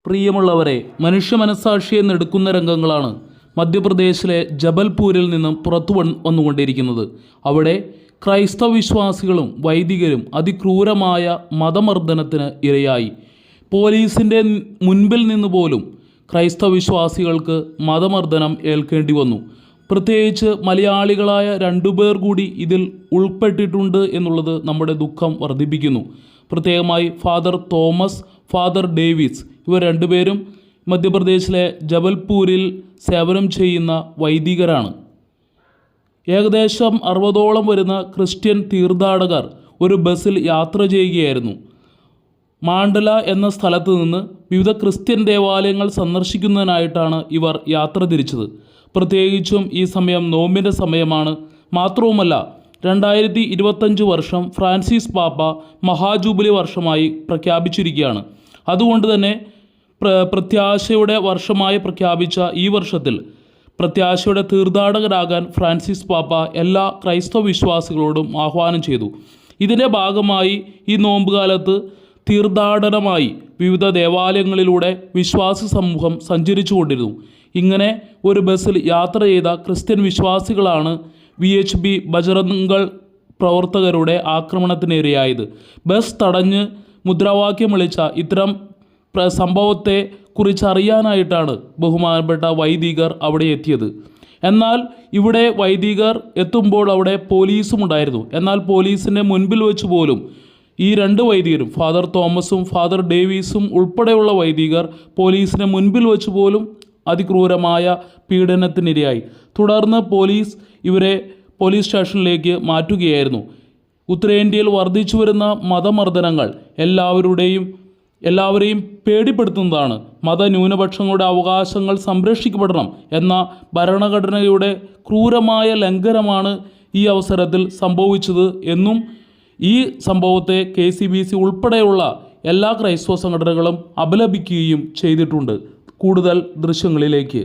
പ്രിയമുള്ളവരെ, മനുഷ്യ മനസ്സാക്ഷിയെ നെടുക്കുന്ന രംഗങ്ങളാണ് മധ്യപ്രദേശിലെ ജബൽപൂരിൽ നിന്നും പുറത്തു വന്നുകൊണ്ടിരിക്കുന്നത്. അവിടെ ക്രൈസ്തവ വിശ്വാസികളും വൈദികരും അതിക്രൂരമായ മതമർദ്ദനത്തിന് ഇരയായി. പോലീസിൻ്റെ മുൻപിൽ നിന്ന് പോലും ക്രൈസ്തവ വിശ്വാസികൾക്ക് മതമർദ്ദനം ഏൽക്കേണ്ടി വന്നു. പ്രത്യേകിച്ച് മലയാളികളായ 2 പേർ കൂടി ഇതിൽ ഉൾപ്പെട്ടിട്ടുണ്ട് എന്നുള്ളത് നമ്മുടെ ദുഃഖം വർദ്ധിപ്പിക്കുന്നു. പ്രത്യേകമായി ഫാദർ തോമസ്, ഫാദർ ഡേവിസ്, ഇവർ 2 പേരും മധ്യപ്രദേശിലെ ജബൽപൂരിൽ സേവനം ചെയ്യുന്ന വൈദികരാണ്. ഏകദേശം 60ഓളം വരുന്ന ക്രിസ്ത്യൻ തീർത്ഥാടകർ ഒരു ബസ്സിൽ യാത്ര ചെയ്യുകയായിരുന്നു. മാണ്ഡല എന്ന സ്ഥലത്ത് നിന്ന് വിവിധ ക്രിസ്ത്യൻ ദേവാലയങ്ങൾ സന്ദർശിക്കുന്നതിനായിട്ടാണ് ഇവർ യാത്ര തിരിച്ചത്. പ്രത്യേകിച്ചും ഈ സമയം നോമ്പിൻ്റെ സമയമാണ്. മാത്രവുമല്ല, 2025 വർഷം ഫ്രാൻസിസ് പാപ്പ മഹാജൂബിലി വർഷമായി പ്രഖ്യാപിച്ചിരിക്കുകയാണ്. അതുകൊണ്ട് തന്നെ പ്രത്യാശയുടെ വർഷമായി പ്രഖ്യാപിച്ച ഈ വർഷത്തിൽ പ്രത്യാശയുടെ തീർത്ഥാടകരാകാൻ ഫ്രാൻസിസ് പാപ്പ എല്ലാ ക്രൈസ്തവ വിശ്വാസികളോടും ആഹ്വാനം ചെയ്തു. ഇതിൻ്റെ ഭാഗമായി ഈ നോമ്പുകാലത്ത് തീർത്ഥാടനമായി വിവിധ ദേവാലയങ്ങളിലൂടെ വിശ്വാസി സമൂഹം സഞ്ചരിച്ചു കൊണ്ടിരുന്നു. ഇങ്ങനെ ഒരു ബസ്സിൽ യാത്ര ചെയ്ത ക്രിസ്ത്യൻ വിശ്വാസികളാണ് VHB ബജറംഗൾ പ്രവർത്തകരുടെ ആക്രമണത്തിനിരയായത്. ബസ് തടഞ്ഞ് മുദ്രാവാക്യം വിളിച്ച ഇത്തരം സംഭവത്തെ കുറിച്ചറിയാനായിട്ടാണ് ബഹുമാനപ്പെട്ട വൈദികർ അവിടെ എത്തിയത്. എന്നാൽ ഇവിടെ വൈദികർ എത്തുമ്പോൾ അവിടെ പോലീസും ഉണ്ടായിരുന്നു. എന്നാൽ പോലീസിൻ്റെ മുൻപിൽ വെച്ച് പോലും ഈ 2 വൈദികരും, ഫാദർ തോമസും ഫാദർ ഡേവിസും ഉൾപ്പെടെയുള്ള വൈദികർ പോലീസിൻ്റെ മുൻപിൽ വെച്ച് പോലും അതിക്രൂരമായ പീഡനത്തിനിരയായി. തുടർന്ന് പോലീസ് ഇവരെ പോലീസ് സ്റ്റേഷനിലേക്ക് മാറ്റുകയായിരുന്നു. ഉത്തരേന്ത്യയിൽ വർദ്ധിച്ചു വരുന്ന മതമർദ്ദനങ്ങൾ എല്ലാവരെയും പേടിപ്പെടുത്തുന്നതാണ്. മതന്യൂനപക്ഷങ്ങളുടെ അവകാശങ്ങൾ സംരക്ഷിക്കപ്പെടണം എന്ന ഭരണഘടനയുടെ ക്രൂരമായ ലംഘനമാണ് ഈ അവസരത്തിൽ സംഭവിച്ചത് എന്നും ഈ സംഭവത്തെ KCBC ഉൾപ്പെടെയുള്ള എല്ലാ ക്രൈസ്തവ സംഘടനകളും അപലപിക്കുകയും ചെയ്തിട്ടുണ്ട്. കൂടുതൽ ദൃശ്യങ്ങളിലേക്ക്.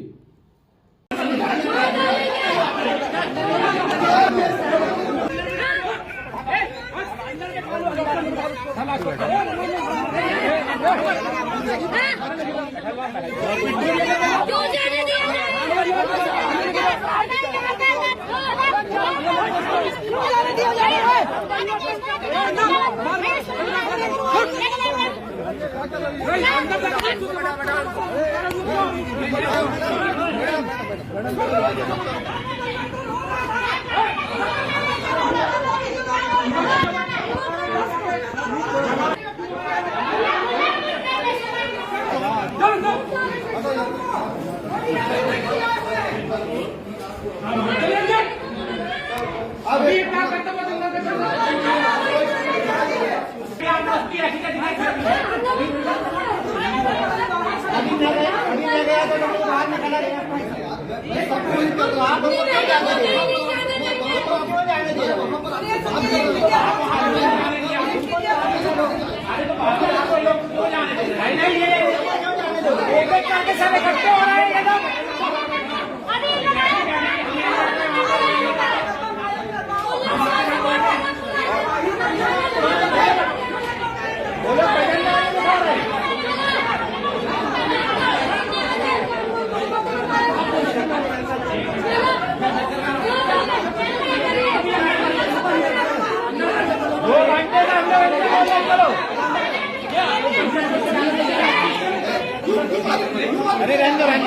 अरे रहने दो